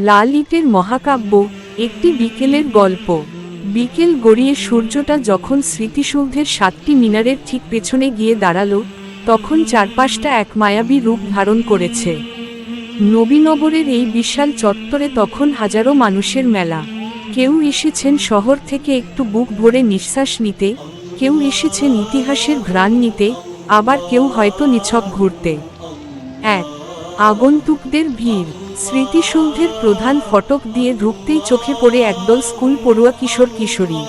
লাল ইটের মহাকাব্য, একটি বিকেলের গল্প। বিকেল গড়িয়ে সূর্যটা যখন স্মৃতিসৌধের 7টি মিনারের ঠিক পেছনে গিয়ে দাঁড়ালো, তখন চারপাশটা এক মায়াবী রূপ ধারণ করেছে। নবীনগরের এই বিশাল চত্বরে তখন হাজারো মানুষের মেলা। কেউ এসেছেন শহর থেকে একটু বুক ভরে নিঃশ্বাস নিতে, কেউ এসেছেন ইতিহাসের ঘ্রাণ নিতে, আবার কেউ হয়তো নিছক ঘুরতে। আগন্তুকদের ভিড়। স্মৃতিসৌধের প্রধান ফটক দিয়ে ঢুকতেই চোখে পড়ে একদল স্কুল পড়ুয়া কিশোর কিশোরী।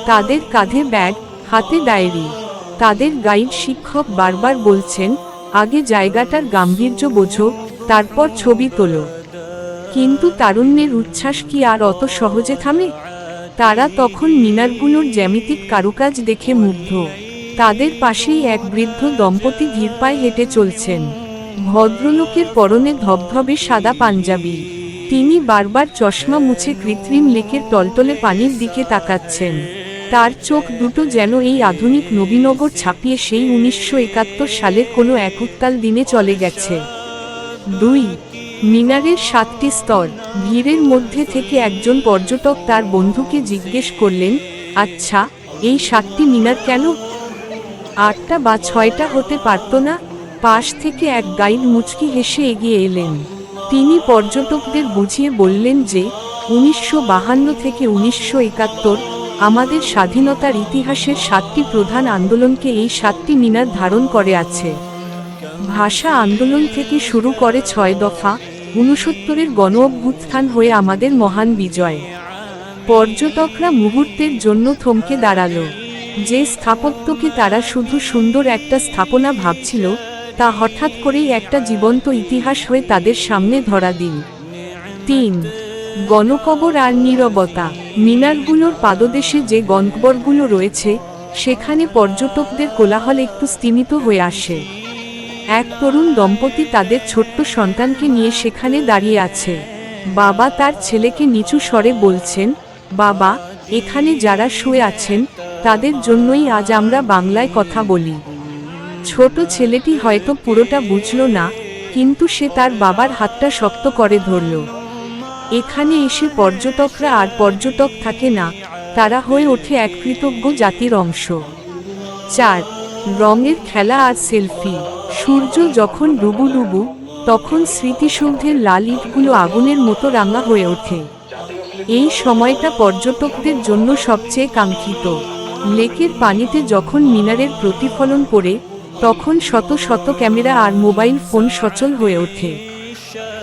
তাদের কাঁধে ব্যাগ, হাতে ডায়েরি। তাদের গাইড শিক্ষক বারবার বলছেন, আগে জায়গাটার গাম্ভীর্য বোঝো, তারপর ছবি তোলো। কিন্তু তারুণ্যের উচ্ছ্বাস কি আর অত সহজে থামে? তারা তখন মিনারগুলোর জ্যামিতিক কারুকাজ দেখে মুগ্ধ। তাদের পাশেই এক বৃদ্ধ দম্পতি ধীর পায়ে হেঁটে চলছেন। ভদ্রলোকের পরনে ধবধবে সাদা পাঞ্জাবি। তিনি বারবার চশমা মুছে কৃত্রিম লেকের টলটলে পানির দিকে তাকাচ্ছেন। তার চোখ দুটো যেন এই আধুনিক নবীনগর ছাপিয়ে সেই 1971 সালের কোনো এক উত্তাল দিনে চলে গেছে। 2 মিনারের 7টি স্তর। ভিড়ের মধ্যে থেকে একজন পর্যটক তার বন্ধুকে জিজ্ঞেস করলেন, আচ্ছা, এই 7টি মিনার কেন? 8টা বা 6টা হতে পারত না? পাশ থেকে এক গাইড মুচকি হেসে এগিয়ে এলেন। তিনি পর্যটকদের বুঝিয়ে বললেন যে 1952 থেকে 1971 আমাদের স্বাধীনতার ইতিহাসের 7টি প্রধান আন্দোলনকে এই 7টি মিনার ধারণ করে আছে। ভাষা আন্দোলন থেকে শুরু করে 6 দফা, 69-এর গণ অভ্যুত্থান হয়ে আমাদের মহান বিজয়। পর্যটকরা মুহূর্তের জন্য থমকে দাঁড়ালো। যে স্থাপত্যকে তারা শুধু সুন্দর একটা স্থাপনা ভাবছিল, তা হঠাৎ করেই একটা জীবন্ত ইতিহাস হয়ে তাদের সামনে ধরা দিল। 3 গণকবর আর নীরবতা। মিনারগুলোর পাদদেশে যে গণকবরগুলো রয়েছে, সেখানে পর্যটকদের কোলাহল একটু স্তিমিত হয়ে আসে। এক তরুণ দম্পতি তাদের ছোট্ট সন্তানকে নিয়ে সেখানে দাঁড়িয়ে আছে। বাবা তার ছেলেকে নিচু স্বরে বলছেন, বাবা, এখানে যারা শুয়ে আছেন, তাদের জন্যই আজ আমরা বাংলায় কথা বলি। ছোট ছেলেটি হয়তো পুরোটা বুঝল না, কিন্তু সে তার বাবার হাতটা শক্ত করে ধরল। এখানে এসে পর্যটকরা আর পর্যটক থাকে না, তারা হয়ে ওঠে এক কৃতজ্ঞ জাতির অংশ। 4 রঙের খেলা আর সেলফি। সূর্য যখন ডুবু, তখন স্মৃতিসৌধের লাল ইটগুলো আগুনের মতো রাঙা হয়ে ওঠে। এই সময়টা পর্যটকদের জন্য সবচেয়ে কাঙ্ক্ষিত। লেকের পানিতে যখন মিনারের প্রতিফলন পড়ে, তখন শত শত ক্যামেরা আর মোবাইল ফোন সচল হয়ে ওঠে।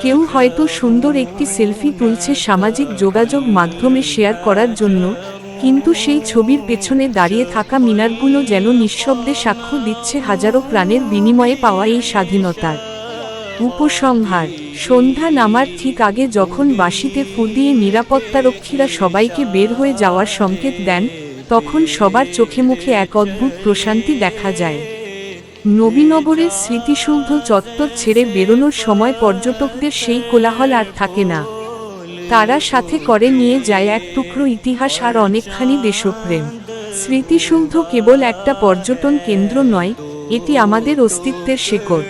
কেউ হয়তো সুন্দর একটি সেলফি তুলছে সামাজিক যোগাযোগ মাধ্যমে শেয়ার করার জন্য, কিন্তু সেই ছবির পেছনে দাঁড়িয়ে থাকা মিনারগুলো যেন নিঃশব্দে সাক্ষ্য দিচ্ছে হাজারো প্রাণের বিনিময়ে পাওয়া এই স্বাধীনতার। উপসংহার। সন্ধ্যা নামার ঠিক আগে যখন বাঁশিতে ফু দিয়ে নিরাপত্তারক্ষীরা সবাইকে বের হয়ে যাওয়ার সংকেত দেন, তখন সবার চোখে মুখে এক অদ্ভুত প্রশান্তি দেখা যায়। নবীনগরের স্মৃতিসৌধ চত্বর ছেড়ে বেরোনোর সময় পর্যটকদের সেই কোলাহল আর থাকে না। তারা সাথে করে নিয়ে যায় এক টুকরো ইতিহাস আর অনেকখানি দেশপ্রেম। স্মৃতিসৌধ কেবল একটা পর্যটন কেন্দ্র নয়, এটি আমাদের অস্তিত্বের শেকড়।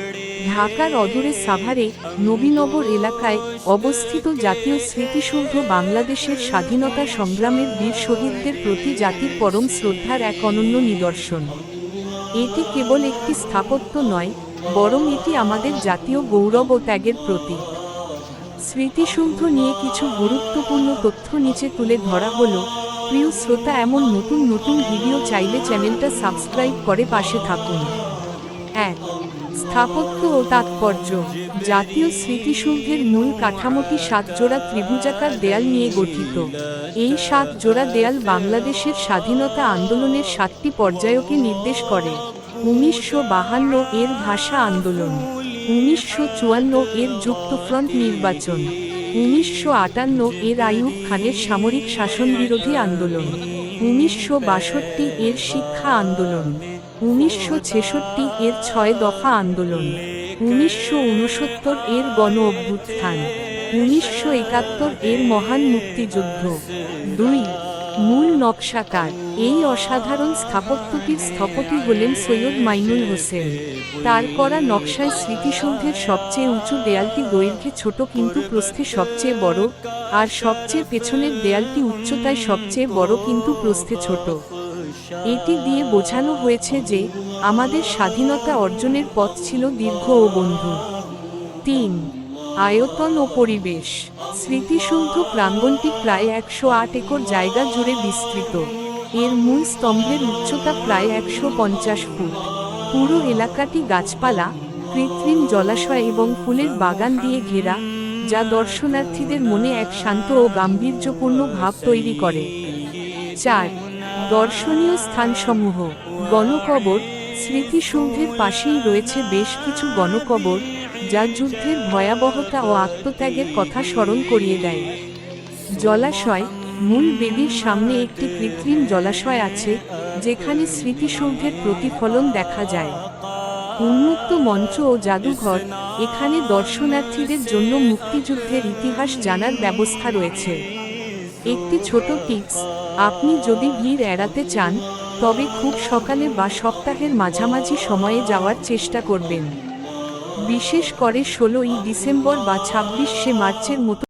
ঢাকার অদূরে সাভারে, নবীনগর এলাকায় অবস্থিত জাতীয় স্মৃতিসৌধ বাংলাদেশের স্বাধীনতা সংগ্রামের বীর শহীদদের প্রতি জাতির পরম শ্রদ্ধার এক অনন্য নিদর্শন। এটি কেবল একটি স্থাপত্য নয়, বরং এটি আমাদের জাতীয় গৌরব ও ত্যাগের প্রতীক। স্মৃতিসৌধ নিয়ে কিছু গুরুত্বপূর্ণ তথ্য নিচে তুলে ধরা হলো। প্রিয় শ্রোতা, এমন নতুন নতুন ভিডিও চাইলে চ্যানেলটা সাবস্ক্রাইব করে পাশে থাকুন। 1 স্থাপত্য ও তাৎপর্য। জাতীয় স্মৃতিসৌধের মূল কাঠামোটি 7 জোড়া ত্রিভুজাকার দেয়াল নিয়ে গঠিত। এই 7 জোড়া দেয়াল বাংলাদেশের স্বাধীনতা আন্দোলনের 7টি পর্যায়কে নির্দেশ করে। 1952 এর ভাষা আন্দোলন, 1954 এর যুক্তফ্রন্ট নির্বাচন, 1958 এর আইয়ুব খানের সামরিক শাসন বিরোধী আন্দোলন, 1962 এর শিক্ষা আন্দোলন, 1966 এর 6 দফা আন্দোলন, 1969 এর গণ অভ্যুত্থান, 1971 এর মহান মুক্তিযুদ্ধ। 2 মূল নকশাকার এই অসাধারণ স্থাপত্যটির স্থপতি হলেন সৈয়দ মাইনুল হোসেন। তার করা নকশায় স্মৃতিসৌধের সবচেয়ে উঁচু দেয়ালটি দৈর্ঘ্যে ছোট কিন্তু প্রস্থে সবচেয়ে বড়, আর সবচেয়ে পেছনের দেয়ালটি উচ্চতায় সবচেয়ে বড় কিন্তু প্রস্থে ছোট। এটি দিয়ে বোঝানো হয়েছে যে আমাদের স্বাধীনতা অর্জনের পথ ছিল দীর্ঘ ও বন্ধু। ৩. আয়তন ও পরিবেশ। স্মৃতিসৌধ প্রাঙ্গণটি প্রায় ১০৮ একর জায়গা জুড়ে বিস্তৃত। এর মূল স্তম্ভের উচ্চতা প্রায় ১৫০ ফুট। পুরো এলাকাটি গাছপালা, কৃত্রিম জলাশয় এবং ফুলের বাগান দিয়ে ঘেরা, যা দর্শনার্থীদের মনে এক শান্ত ও গাম্ভীর্যপূর্ণ ভাব তৈরি করে। ৪. দর্শনীয় স্থানসমূহ। গণকবর। স্মৃতিসৌধের পাশেই রয়েছে বেশ কিছু গণকবর, যা যুদ্ধের ভয়াবহতা ও আত্মত্যাগের কথা স্মরণ করিয়ে দেয়। জলাশয়। মূল বেদির সামনে একটি কৃত্রিম জলাশয় আছে, যেখানে স্মৃতিসৌধের প্রতিফলন দেখা যায়। উন্মুক্ত মঞ্চ ও জাদুঘর। এখানে দর্শনার্থীদের জন্য মুক্তিযুদ্ধের ইতিহাস জানার ব্যবস্থা রয়েছে। একটি ছোট টিপস, আপনি যদি ভিড় এড়াতে চান, তবে খুব সকালে বা সপ্তাহের মাঝামাঝি সময়ে যাওয়ার চেষ্টা করবেন। বিশেষ করে ১৬ই ডিসেম্বর বা ২৬শে মার্চের মতো